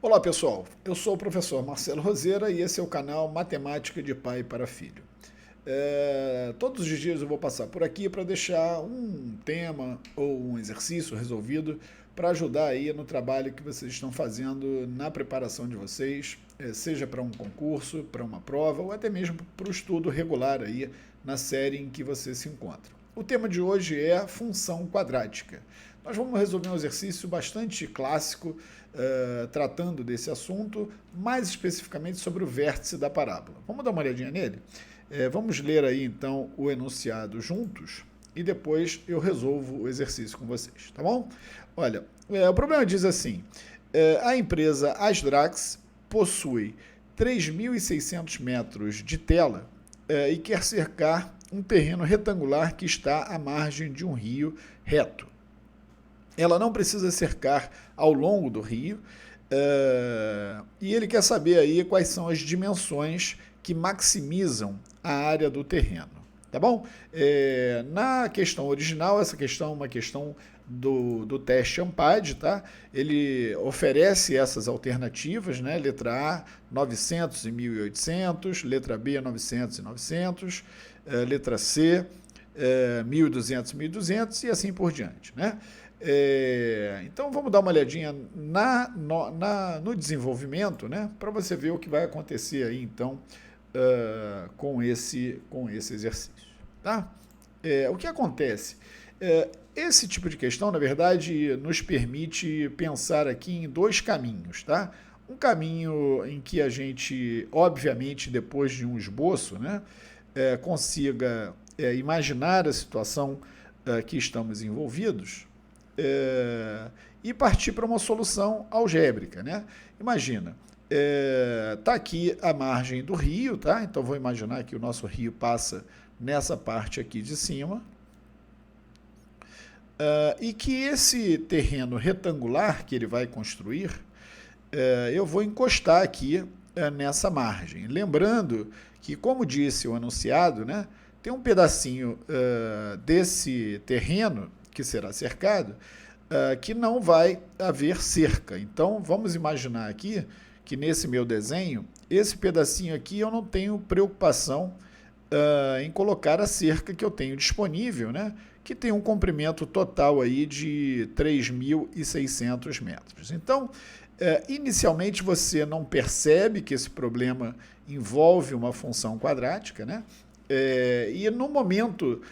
Olá pessoal, eu sou o professor Marcelo Roseira e esse é o canal Matemática de Pai para Filho. Todos os dias eu vou passar por aqui para deixar um tema ou um exercício resolvido para ajudar aí no trabalho que vocês estão fazendo na preparação de vocês, seja para um concurso, para uma prova ou até mesmo para o estudo regular aí na série em que você se encontra. O tema de hoje é função quadrática. Nós vamos resolver um exercício bastante clássico, tratando desse assunto, mais especificamente sobre o vértice da parábola. Vamos dar uma olhadinha nele? Vamos ler aí então o enunciado juntos e depois eu resolvo o exercício com vocês, tá bom? Olha, o problema diz assim: a empresa Asdrax possui 3.600 metros de tela e quer cercar um terreno retangular que está à margem de um rio reto. Ela não precisa cercar ao longo do rio, e ele quer saber aí quais são as dimensões que maximizam a área do terreno. Tá bom? Na questão original, essa questão é uma questão do teste AMPAD, tá? Ele oferece essas alternativas, né? Letra A, 900 e 1.800, letra B, 900 e 900, letra C, 1.200 e 1.200 e assim por diante, né? Então vamos dar uma olhadinha no desenvolvimento, né, para você ver o que vai acontecer aí então com esse exercício. Tá? O que acontece? Esse tipo de questão, na verdade, nos permite pensar aqui em dois caminhos. Tá? Um caminho em que a gente, obviamente, depois de um esboço, né, consiga imaginar a situação que estamos envolvidos, e partir para uma solução algébrica, né? Imagina, tá aqui a margem do rio, tá? Então vou imaginar que o nosso rio passa nessa parte aqui de cima, e que esse terreno retangular que ele vai construir, eu vou encostar aqui nessa margem. Lembrando que, como disse o enunciado, né, tem um pedacinho desse terreno que será cercado, que não vai haver cerca. Então, vamos imaginar aqui que nesse meu desenho, esse pedacinho aqui eu não tenho preocupação em colocar a cerca que eu tenho disponível, né? Que tem um comprimento total aí de 3.600 metros. Então, inicialmente você não percebe que esse problema envolve uma função quadrática, né? E no momento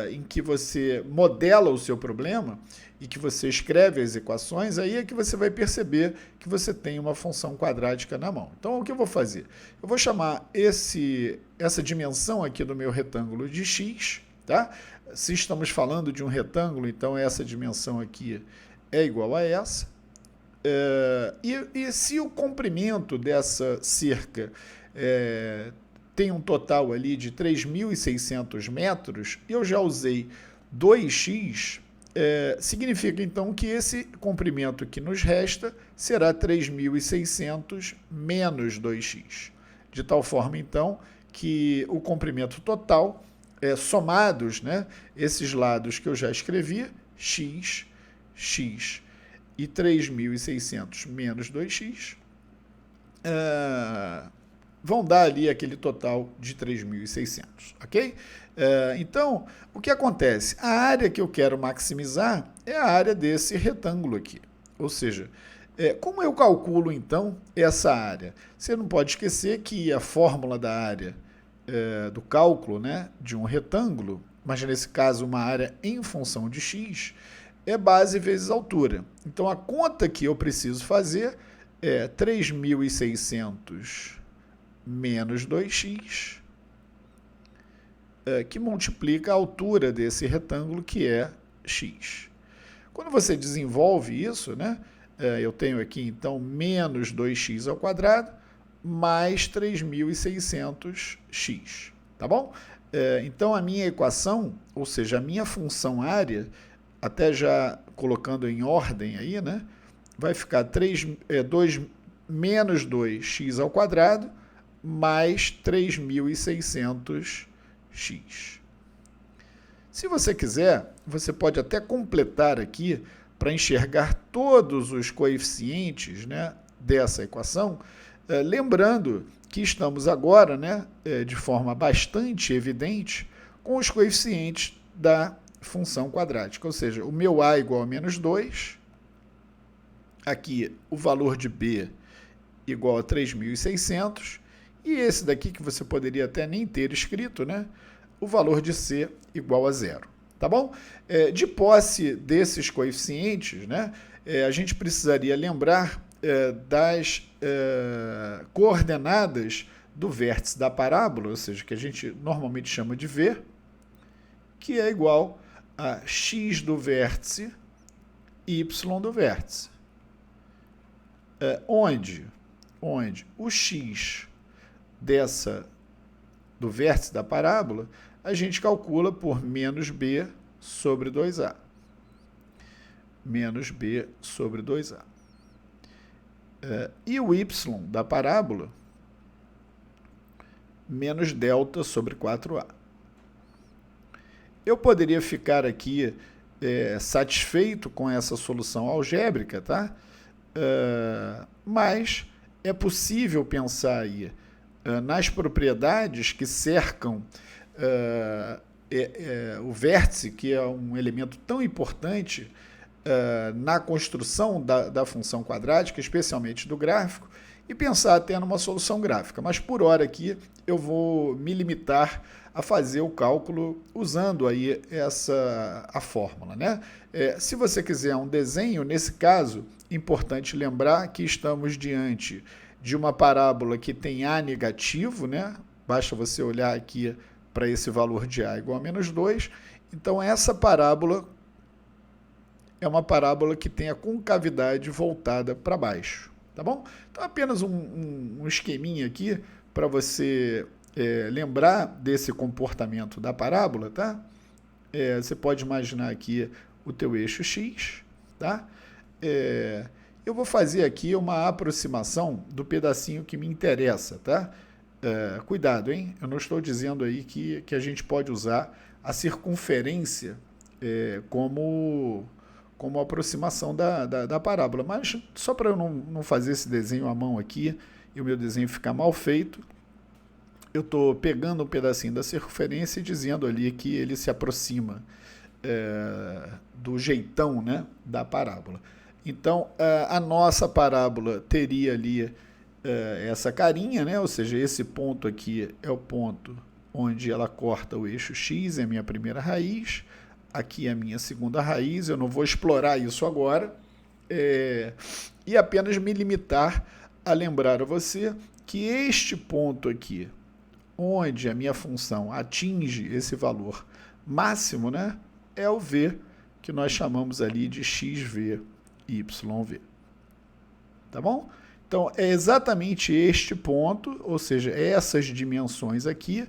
em que você modela o seu problema e que você escreve as equações, aí é que você vai perceber que você tem uma função quadrática na mão. Então, o que eu vou fazer? Eu vou chamar essa dimensão aqui do meu retângulo de x, tá? Se estamos falando de um retângulo, então essa dimensão aqui é igual a essa. E se o comprimento dessa cerca tem um total ali de 3.600 metros, eu já usei 2x, significa então que esse comprimento que nos resta será 3.600 menos 2x. De tal forma então que o comprimento total, somados, né, esses lados que eu já escrevi, x, x e 3.600 menos 2x, vão dar ali aquele total de 3.600, ok? Então, o que acontece? A área que eu quero maximizar é a área desse retângulo aqui. Ou seja, como eu calculo, então, essa área? Você não pode esquecer que a fórmula da área do cálculo, né, de um retângulo, mas nesse caso uma área em função de x, é base vezes altura. Então, a conta que eu preciso fazer é 3.600 menos 2x, que multiplica a altura desse retângulo, que é x. Quando você desenvolve isso, né, eu tenho aqui, então, menos 2x ao quadrado, mais 3.600x, tá bom? Então, a minha equação, ou seja, a minha função área, até já colocando em ordem aí, né, vai ficar menos 2x ao quadrado, mais 3.600x. Se você quiser, você pode até completar aqui para enxergar todos os coeficientes, né, dessa equação, lembrando que estamos agora, né, de forma bastante evidente, com os coeficientes da função quadrática, ou seja, o meu a igual a menos 2, aqui o valor de b igual a 3.600, e esse daqui que você poderia até nem ter escrito, né, o valor de c igual a 0. Tá bom? De posse desses coeficientes, né, a gente precisaria lembrar das coordenadas do vértice da parábola, ou seja, que a gente normalmente chama de V, que é igual a x do vértice, y do vértice. Onde o x do vértice da parábola, a gente calcula por menos b sobre 2a. Menos b sobre 2a. E o y da parábola, menos delta sobre 4a. Eu poderia ficar aqui satisfeito com essa solução algébrica, tá? Mas é possível pensar aí nas propriedades que cercam o vértice, que é um elemento tão importante na construção da função quadrática, especialmente do gráfico, e pensar até numa solução gráfica. Mas por hora aqui eu vou me limitar a fazer o cálculo usando aí a fórmula, né? Se você quiser um desenho, nesse caso, importante lembrar que estamos diante de uma parábola que tem a negativo, né? Basta você olhar aqui para esse valor de a igual a menos 2. Então, essa parábola é uma parábola que tem a concavidade voltada para baixo, tá bom? Então, apenas um esqueminha aqui para você lembrar desse comportamento da parábola, tá? Você pode imaginar aqui o teu eixo x, tá? Eu vou fazer aqui uma aproximação do pedacinho que me interessa, tá? Cuidado, hein? Eu não estou dizendo aí que a gente pode usar a circunferência como aproximação da parábola. Mas só para eu não fazer esse desenho à mão aqui e o meu desenho ficar mal feito, eu estou pegando um pedacinho da circunferência e dizendo ali que ele se aproxima do jeitão, né, da parábola. Então, a nossa parábola teria ali essa carinha, né? Ou seja, esse ponto aqui é o ponto onde ela corta o eixo x, é a minha primeira raiz, aqui é a minha segunda raiz, eu não vou explorar isso agora, e apenas me limitar a lembrar a você que este ponto aqui, onde a minha função atinge esse valor máximo, né, é o v, que nós chamamos ali de xv, yv. Tá bom? Então, é exatamente este ponto, ou seja, essas dimensões aqui,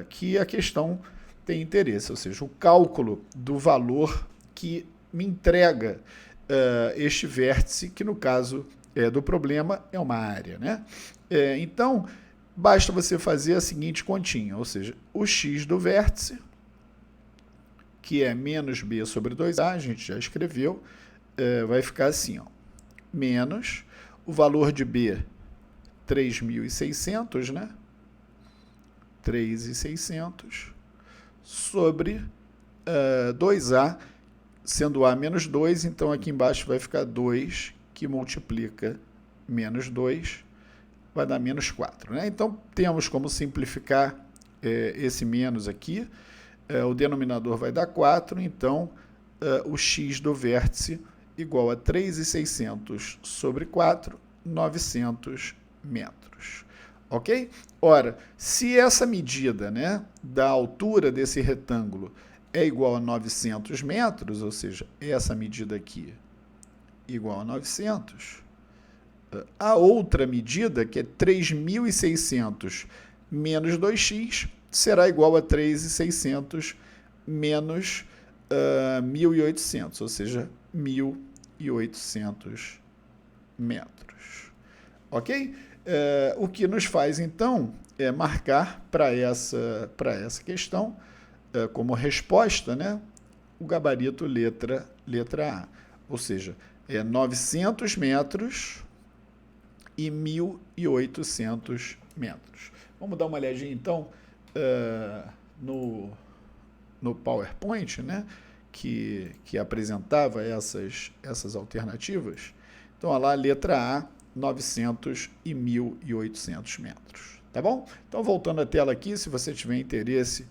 que a questão tem interesse, ou seja, o cálculo do valor que me entrega este vértice, que no caso do problema é uma área, né? Então, basta você fazer a seguinte continha, ou seja, o x do vértice, que é menos b sobre 2a, a gente já escreveu, vai ficar assim, ó, menos o valor de b, 3.600, né? 3.600 sobre 2a, sendo a menos 2, então aqui embaixo vai ficar 2, que multiplica menos 2, vai dar menos 4. Né? Então, temos como simplificar esse menos aqui, o denominador vai dar 4, então o x do vértice igual a 3.600 sobre 4, 900 metros. Ok? Ora, se essa medida, né, da altura desse retângulo é igual a 900 metros, ou seja, essa medida aqui igual a 900, a outra medida, que é 3.600 menos 2x, será igual a 3.600 menos 1.800, ou seja, 1.800 metros. Ok? O que nos faz, então, marcar para essa questão, como resposta, né, o gabarito letra A. Ou seja, 900 metros e 1.800 metros. Vamos dar uma olhadinha, então, no PowerPoint, né, que apresentava essas alternativas. Então, olha lá, letra A, 900 e 1.800 metros. Tá bom? Então, voltando à tela aqui, se você tiver interesse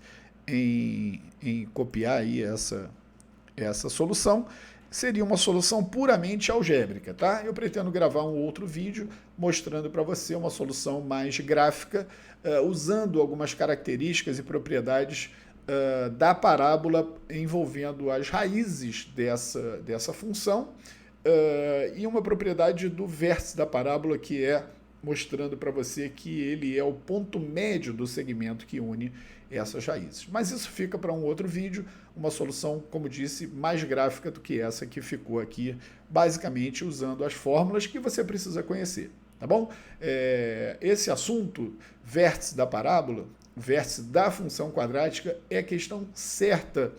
em copiar aí essa solução, seria uma solução puramente algébrica, tá? Eu pretendo gravar um outro vídeo mostrando para você uma solução mais gráfica, usando algumas características e propriedades da parábola envolvendo as raízes dessa função e uma propriedade do vértice da parábola, que é mostrando para você que ele é o ponto médio do segmento que une essas raízes. Mas isso fica para um outro vídeo, uma solução, como disse, mais gráfica do que essa que ficou aqui, basicamente usando as fórmulas que você precisa conhecer, tá bom? Esse assunto, vértice da parábola, vértice da função quadrática, é questão certa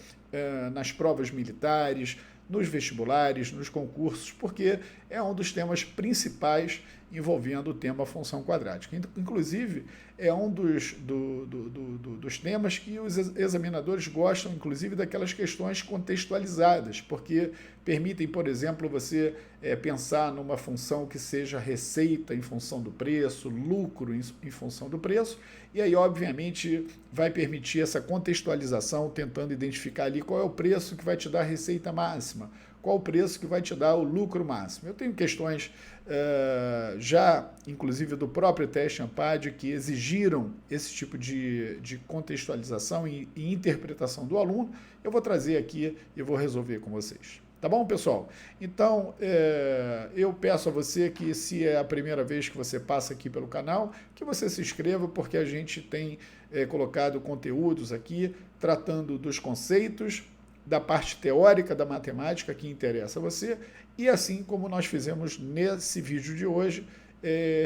nas provas militares, nos vestibulares, nos concursos, porque é um dos temas principais envolvendo o tema função quadrática. Inclusive, é um dos temas que os examinadores gostam, inclusive, daquelas questões contextualizadas, porque permitem, por exemplo, você pensar numa função que seja receita em função do preço, lucro em função do preço, e aí, obviamente, vai permitir essa contextualização, tentando identificar ali qual é o preço que vai te dar a receita máxima, qual o preço que vai te dar o lucro máximo. Eu tenho questões já, inclusive, do próprio teste ANPAD, que exigiram esse tipo de contextualização e interpretação do aluno. Eu vou trazer aqui e vou resolver com vocês. Tá bom, pessoal? Então, eu peço a você que, se é a primeira vez que você passa aqui pelo canal, que você se inscreva, porque a gente tem colocado conteúdos aqui tratando dos conceitos, da parte teórica da matemática que interessa a você, e assim como nós fizemos nesse vídeo de hoje,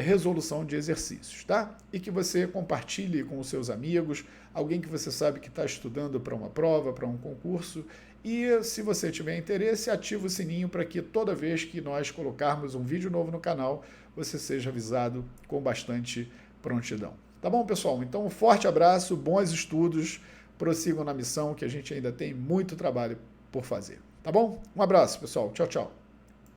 resolução de exercícios, tá? E que você compartilhe com os seus amigos, alguém que você sabe que está estudando para uma prova, para um concurso, e se você tiver interesse, ative o sininho para que toda vez que nós colocarmos um vídeo novo no canal, você seja avisado com bastante prontidão. Tá bom, pessoal? Então, um forte abraço, bons estudos, prossigam na missão, que a gente ainda tem muito trabalho por fazer. Tá bom? Um abraço, pessoal. Tchau, tchau.